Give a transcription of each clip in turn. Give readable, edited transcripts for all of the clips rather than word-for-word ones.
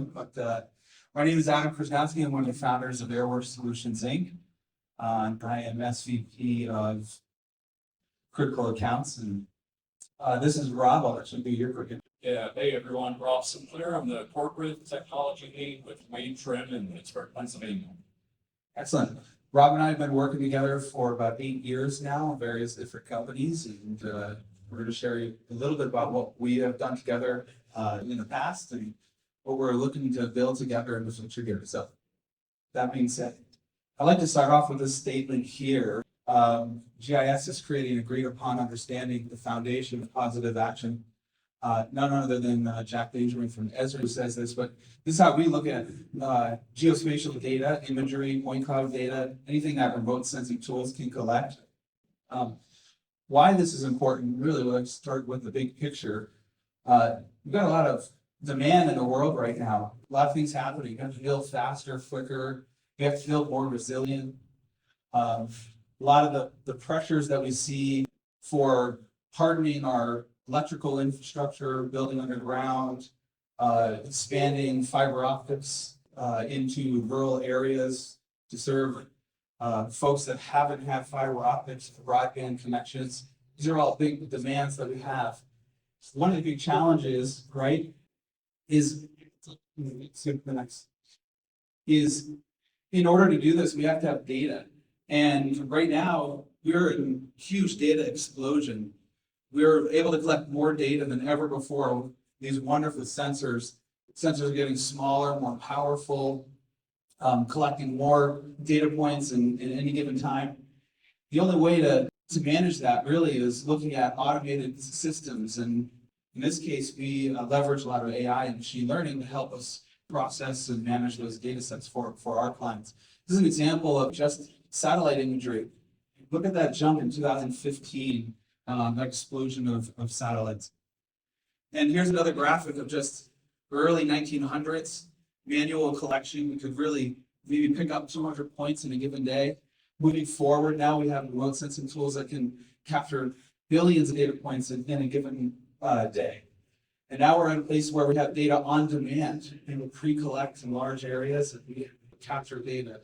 But my name is Adam Kersnowski. I'm one of the founders of AirWorks Solutions, Inc. And I am SVP of Critical Accounts. And this is Rob. I'll actually be here quick. Yeah, hey everyone, Rob Sinclair. I'm the corporate technology lead with Wayne Trim in Pittsburgh, Pennsylvania. Excellent. Rob and I have been working together for about 8 years now, various different companies, and we're going to share a little bit about what we have done together in the past and what we're looking to build together in the future here. So that being said, I'd like to start off with this statement here. GIS is creating a agreed upon understanding, the foundation of positive action. None other than Jack Benjamin from Esri says this, but this is how we look at geospatial data, imagery, point cloud data, anything that remote sensing tools can collect. Why this is important, really, let's start with the big picture. We've got a lot of demand in the world right now. A lot of things happening. You have to build faster, quicker. You have to build more resilient. A lot of the pressures that we see for hardening our electrical infrastructure, building underground, expanding fiber optics into rural areas to serve folks that haven't had fiber optics, broadband connections. These are all big demands that we have. One of the big challenges, right, is in order to do this, we have to have data. And right now, we're in huge data explosion. We're able to collect more data than ever before. These wonderful sensors are getting smaller, more powerful, collecting more data points in any given time. The only way to manage that really is looking at automated systems. And in this case, we leverage a lot of AI and machine learning to help us process and manage those data sets for our clients. This is an example of just satellite imagery. Look at that jump in 2015. Explosion of satellites. And here's another graphic of just early 1900s manual collection. We could really maybe pick up 200 points in a given day. Moving forward, now we have remote sensing tools that can capture billions of data points in a given day. And now we're in a place where we have data on demand and we pre-collect in large areas and we capture data.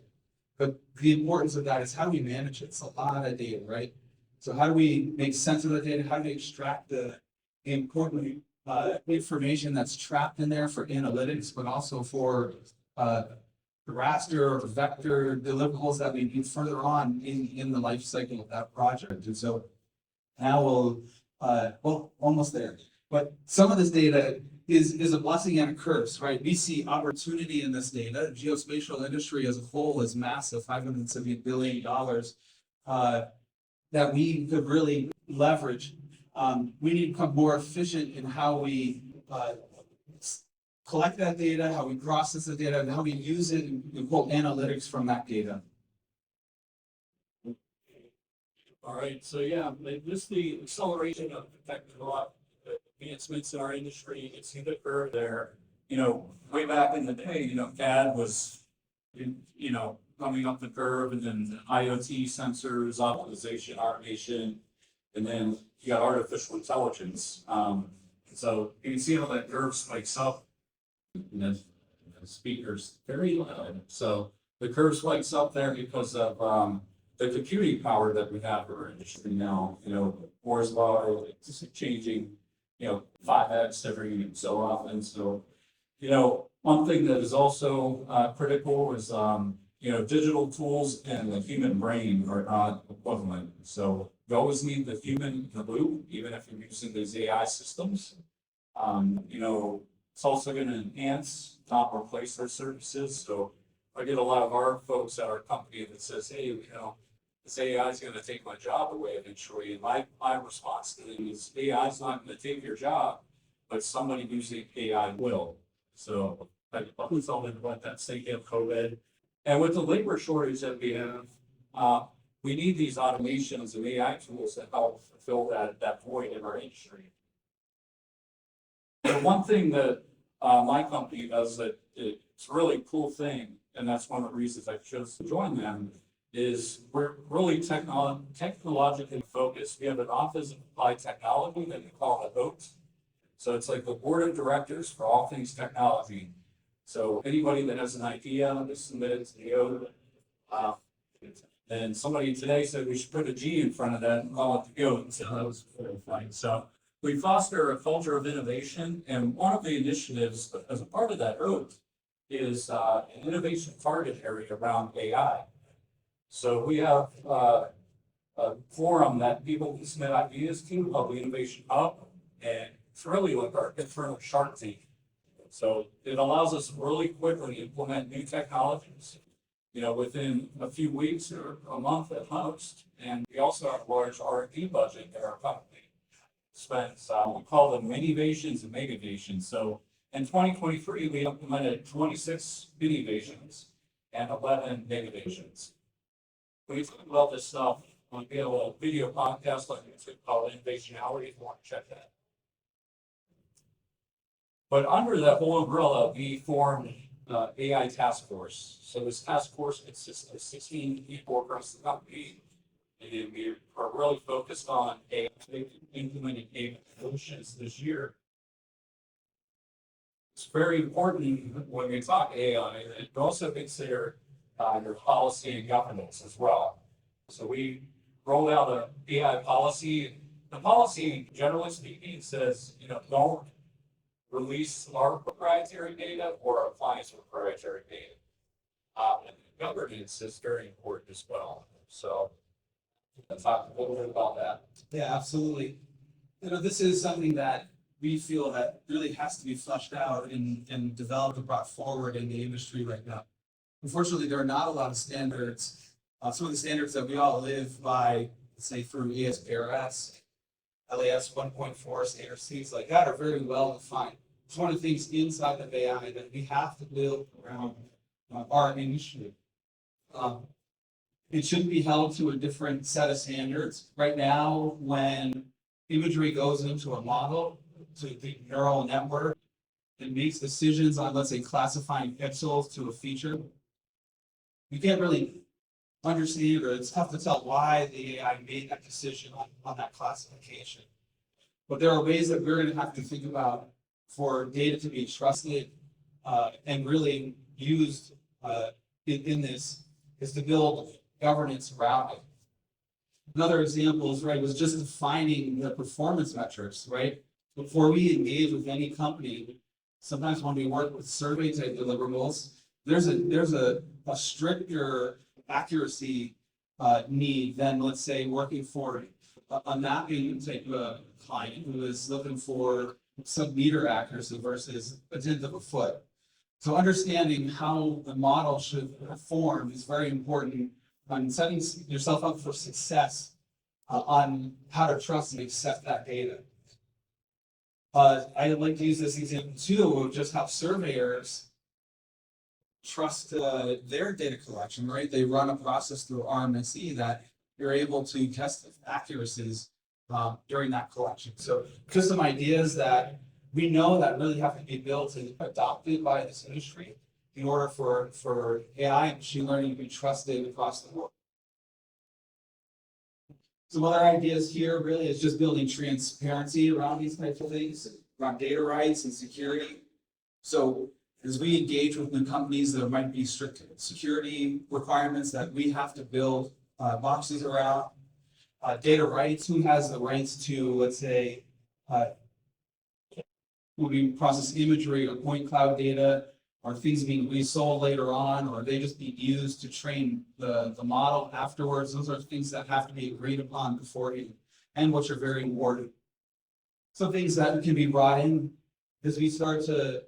But the importance of that is how do we manage it? It's a lot of data, right? So how do we make sense of the data? How do we extract the important information that's trapped in there for analytics, but also for the raster or vector deliverables that we need further on in the life cycle of that project? And so now well, almost there. But some of this data is a blessing and a curse, right? We see opportunity in this data. The geospatial industry as a whole is massive, $570 billion. That we could really leverage. We need to become more efficient in how we collect that data, how we process the data, and how we use it and pull analytics from that data. All right, so yeah, just the acceleration of technological advancements in our industry. You can see the curve there. Way back in the day, CAD was, coming up the curve, and then IoT sensors, optimization, automation, and then you got artificial intelligence. So you can see how that curve spikes up. And the speaker's very loud. So the curve spikes up there because of the computing power that we have in our industry now. Moore's law is changing, 5x every so often. So, one thing that is also critical is digital tools and the human brain are not equivalent. So you always need the human in the loop, even if you're using these AI systems. It's also going to enhance, not replace our services. So I get a lot of our folks at our company that says, hey, this AI is going to take my job away eventually. And my response to them is AI is not going to take your job, but somebody using AI will. So I always tell them about that state of COVID. And with the labor shortage that we have, we need these automations and AI tools that help fill that void in our industry. The one thing that my company does that it's a really cool thing, and that's one of the reasons I chose to join them, is we're really technologically focused. We have an office of applied technology that we call the HOTE. So it's like the board of directors for all things technology. So anybody that has an idea, just submit it to the Audo. And somebody today said we should put a G in front of that and call it the GOAT, so that was very funny. So we foster a culture of innovation, and one of the initiatives as a part of that oath is an innovation target area around AI. So we have a forum that people can submit ideas to called the Innovation Hub, and it's really like our internal Shark Tank. So it allows us to really quickly implement new technologies, within a few weeks or a month at most. And we also have a large R&D budget that our company spends. We call them minivations and megavations. So in 2023, we implemented 26 minivations and 11 megavations. We talk about this stuff on a video podcast like YouTube called Innovation Hour if you want to check that. But under that whole umbrella, we formed AI task force. So this task force consists of 16 people across the company, and we are really focused on AI, implementing AI solutions this year. It's very important when we talk AI that you also consider your policy and governance as well. So we rolled out an AI policy. The policy, generally speaking, says, don't release our proprietary data or our clients' proprietary data. And governance is very important as well. So let's talk a little bit about that. Yeah, absolutely. This is something that we feel that really has to be fleshed out and developed and brought forward in the industry right now. Unfortunately, there are not a lot of standards. Some of the standards that we all live by, let's say through AirWorks, LAS 1.4 standards, things like that are very well defined. It's one of the things inside of AI that we have to build around our industry. It shouldn't be held to a different set of standards. Right now, when imagery goes into a model, to the neural network, it makes decisions on, let's say, classifying pixels to a feature. You can't really understand, or it's tough to tell why the AI made that decision on that classification. But there are ways that we're going to have to think about for data to be trusted and really used in this is to build governance around it. Another example is, right, was just defining the performance metrics, right? Before we engage with any company, sometimes when we work with survey type deliverables, there's a stricter accuracy need than, let's say, working for a mapping type of client who is looking for sub-meter accuracy versus a tenth of a foot. So understanding how the model should perform is very important on setting yourself up for success on how to trust and accept that data. I like to use this example too of just how surveyors trust their data collection, right? They run a process through RMSE that you're able to test accuracies during that collection. So just some ideas that we know that really have to be built and adopted by this industry in order for AI and machine learning to be trusted across the board. Some other ideas here really is just building transparency around these types of things, around data rights and security. So as we engage with new companies, there might be strict security requirements that we have to build boxes around. Data rights, who has the rights to, let's say, when we process imagery or point cloud data, or things being resold later on, or they just being used to train the model afterwards. Those are things that have to be agreed upon beforehand, and which are very important. Some things that can be brought in as we start to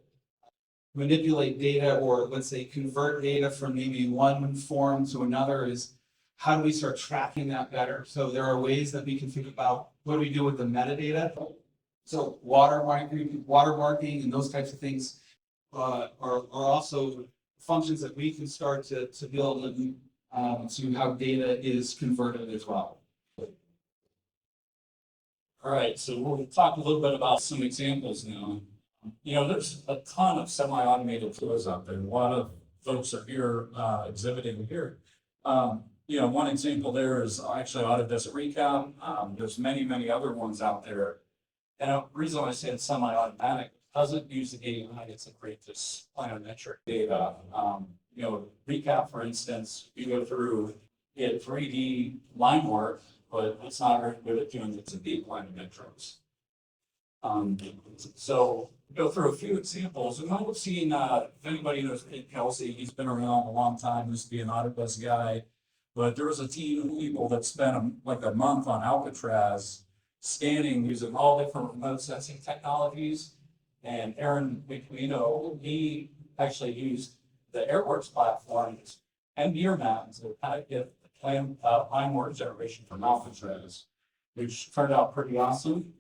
manipulate data, or let's say convert data from maybe one form to another, is how do we start tracking that better? So there are ways that we can think about what do we do with the metadata. So watermarking and those types of things are also functions that we can start to build to how data is converted as well. All right, so we'll talk a little bit about some examples now. There's a ton of semi-automated tools out there. A lot of folks are here exhibiting here. One example there is actually Audo does a recap. There's many other ones out there. And the reason I say it's semi-automatic, doesn't use the AI to create this planometric data. Recap, for instance, you go through it 3D line work, but it's not very good at doing the 2D planometrics. So go through a few examples. We might have seen, if anybody knows Pete Kelsey, he's been around a long time, used to be an Audo guy. But there was a team of people that spent like a month on Alcatraz scanning using all different remote sensing technologies. And Aaron McMino, he actually used the AirWorks platform and near map to kind of get the line work generation from Alcatraz, which turned out pretty awesome.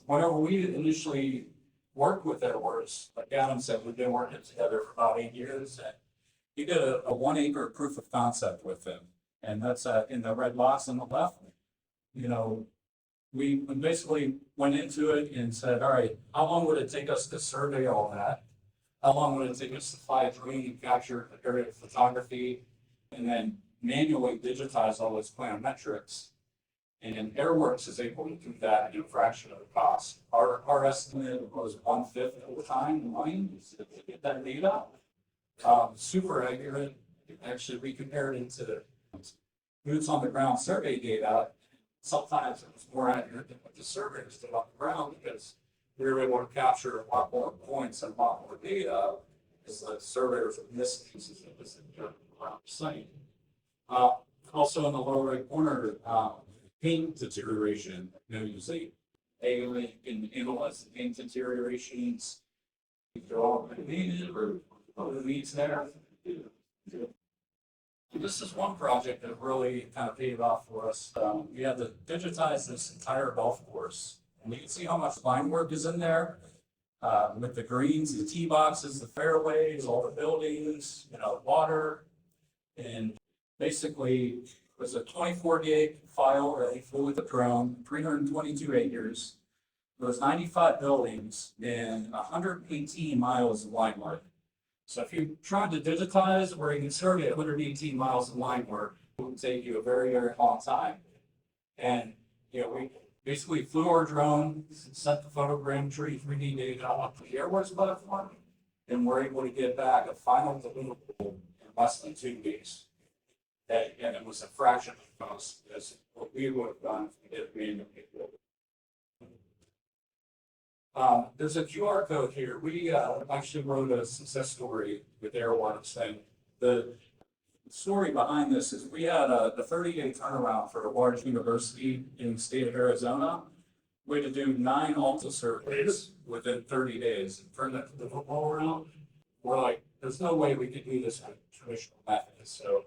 Whenever we initially worked with AirWorks, like Adam said, we've been working together for about 8 years. And he did a 1 acre proof of concept with them. And that's in the red box on the left. We basically went into it and said, all right, how long would it take us to survey all that? How long would it take us to fly a drone and capture aerial photography and then manually digitize all those planometrics? And AirWorks is able to do that in a fraction of the cost. Our estimate was 1/5 of the time to get that data. Super accurate. Actually, we compared it to boots on the ground survey data. Sometimes it was more accurate than what the surveyors did on the ground because we were able to capture a lot more points and a lot more data because the surveyors would miss pieces of this around the site. Also in the lower right corner, paint deterioration. You see AI can analyze the paint deteriorations. They're all native or other leads there. This is one project that really kind of paid off for us. We had to digitize this entire golf course. And you can see how much line work is in there with the greens, the tee boxes, the fairways, all the buildings, water. And basically, it was a 24 gig file that we flew with a drone, 322 acres. There was 95 buildings and 118 miles of line work. So if you tried to digitize where you can survey 118 miles of line work, it would take you a very, very long time. And, we basically flew our drone, sent the photogrammetry 3D data up to the AirWorks platform, and we're able to get back a final deliverable in less than 2 weeks. And it was a fraction of the cost as what we would have done if we did it manually. There's a QR code here. We actually wrote a success story with AirWorks, and the story behind this is we had the 30-day turnaround for a large university in the state of Arizona. We had to do 9 Alta surveys within 30 days and turn that to the football around. We're like, there's no way we could do this with traditional methods. So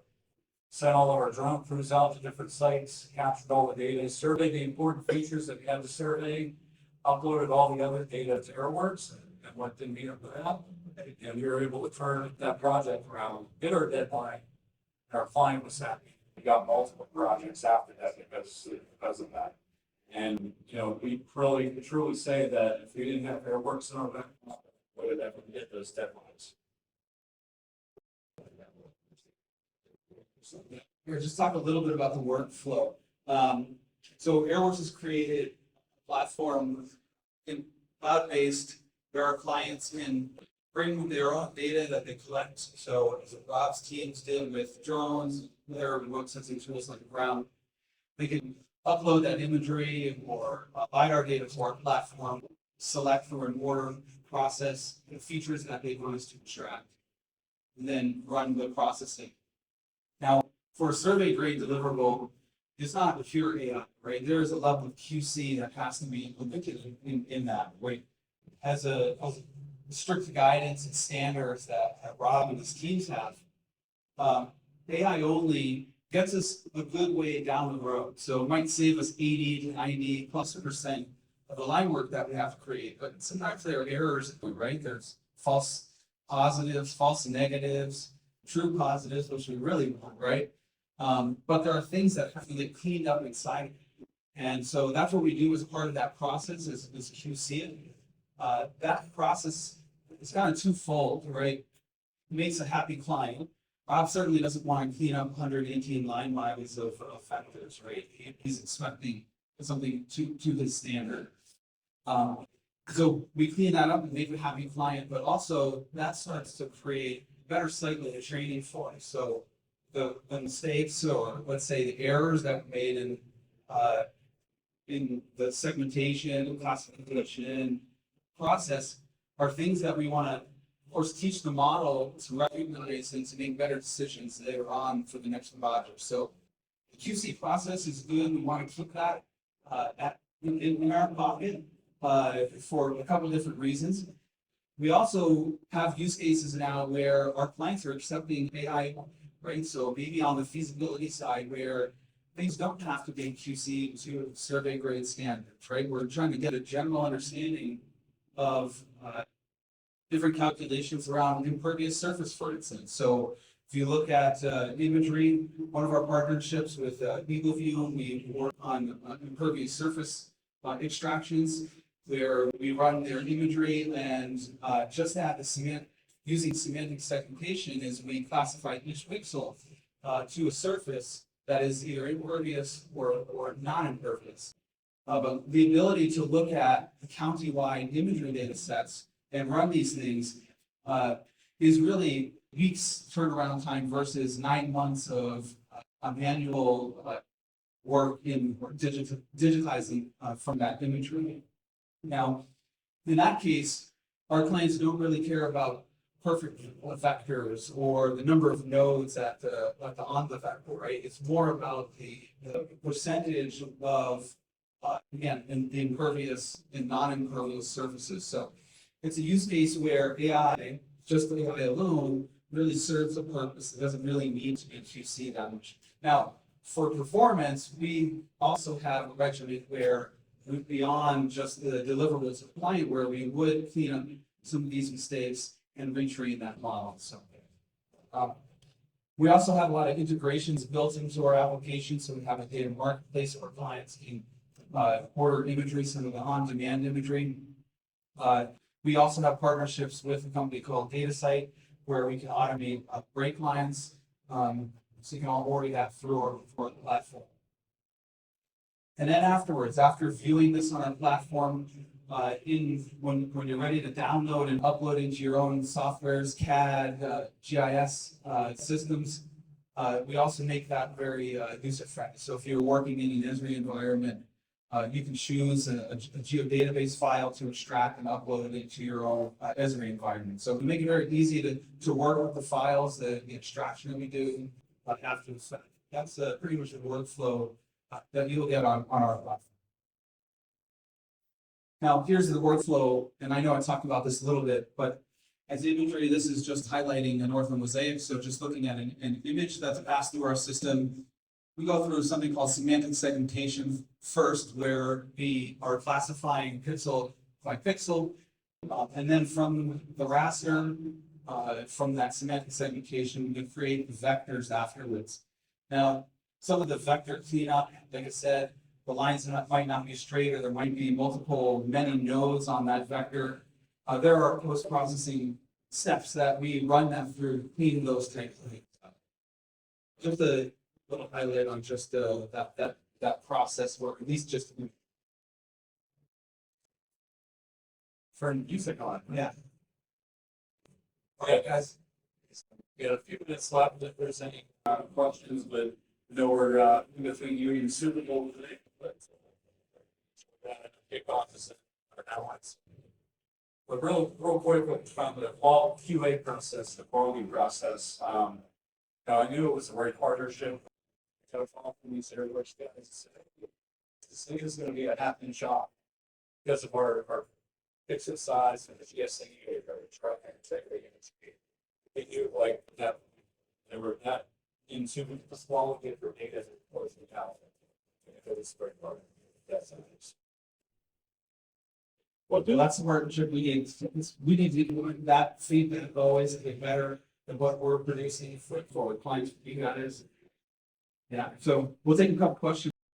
sent all of our drone crews out to different sites, captured all the data, surveyed the important features that we had to survey, uploaded all the other data to AirWorks and went to meet up with that. And we were able to turn that project around, hit our deadline, and our client was happy. We got multiple projects after that because of that. And we truly say that if we didn't have AirWorks in our back, we would never hit those deadlines. Here, just talk a little bit about the workflow. So AirWorks has created platform in cloud-based where our clients can bring their own data that they collect. So as Rob's teams did with drones, their remote sensing tools like ground, they can upload that imagery or LiDAR data to our platform, select from an order, process the features that they want us to extract, and then run the processing. Now, for a survey grade deliverable, it's not a pure AI, right? There is a level of QC that has to be implemented in that, right? As a strict guidance and standards that Rob and his teams have, AI only gets us a good way down the road. So it might save us 80 to 90+% of the line work that we have to create. But sometimes there are errors, right? There's false positives, false negatives, true positives, which we really want, right? But there are things that have to get cleaned up inside. And so that's what we do as part of that process is QC it. That process is kind of twofold, right? It makes a happy client. Rob certainly doesn't want to clean up 118 line miles of factors, right? He's expecting something to his standard. So we clean that up and make it happy client, but also that starts to create better cycle of training for us. So the mistakes, or let's say the errors that were made in the segmentation, classification process are things that we want to, of course, teach the model to recognize and to make better decisions later on for the next project. So the QC process is good. We want to keep that in our pocket for a couple of different reasons. We also have use cases now where our clients are accepting AI, right? So maybe on the feasibility side where things don't have to be QC to survey grade standards, right? We're trying to get a general understanding of different calculations around impervious surface, for instance. So if you look at imagery, one of our partnerships with EagleView, we work on impervious surface extractions, where we run their imagery and just add the cement using semantic segmentation as we classify each pixel to a surface that is either impervious or non-impervious. But the ability to look at the county-wide imagery data sets and run these things is really weeks turnaround time versus 9 months of manual work in digitizing from that imagery. Now, in that case, our clients don't really care about perfect vectors or the number of nodes on the vector, right? It's more about the percentage of, again, the impervious and non-impervious surfaces. So it's a use case where AI, just AI alone, really serves a purpose. It doesn't really need to be QC that much. Now, for performance, we also have a regimen where beyond just the deliverables of client, where we would clean up some of these mistakes and retrain that model. So we also have a lot of integrations built into our application. So we have a data marketplace where clients can order imagery, some of the on-demand imagery. We also have partnerships with a company called DataSite, where we can automate break lines. So you can all order that through our platform. And then afterwards, after viewing this on our platform, when you're ready to download and upload into your own softwares, CAD, GIS systems, we also make that very user-friendly. So if you're working in an Esri environment, you can choose a geodatabase file to extract and upload it into your own Esri environment. So we make it very easy to work with the files, the extraction that we do after the fact. That's pretty much the workflow that you'll get on our platform. Now, here's the workflow, and I know I talked about this a little bit, but as imagery, this is just highlighting a Northland mosaic. So just looking at an image that's passed through our system, we go through something called semantic segmentation first, where we are classifying pixel by pixel, and then from the raster, from that semantic segmentation, we create the vectors afterwards. Now, some of the vector cleanup, like I said, the lines might not be straight, or there might be many nodes on that vector. There are post-processing steps that we run them through, cleaning those types of things up. Just a little highlight on just that process, or at least just for music on. Yeah. Okay, guys. We got a few minutes left if there's any questions, but I know we're between you and Super Bowl today, but kick off this now. But real quick, from the fall QA process, the quality process, now I knew it was a great partnership. I got a call from these AirWorks guys and said, this thing is going to be a half-inch shop because of our pixel size and the GSA try and integrity. They knew like that they were that into the quality of their data as opposed to now. It was very hard. That's nice. Well, that's the partnership we need. We need to do that feedback always to get better than what we're producing for clients. You guys. Yeah. So we'll take a couple questions.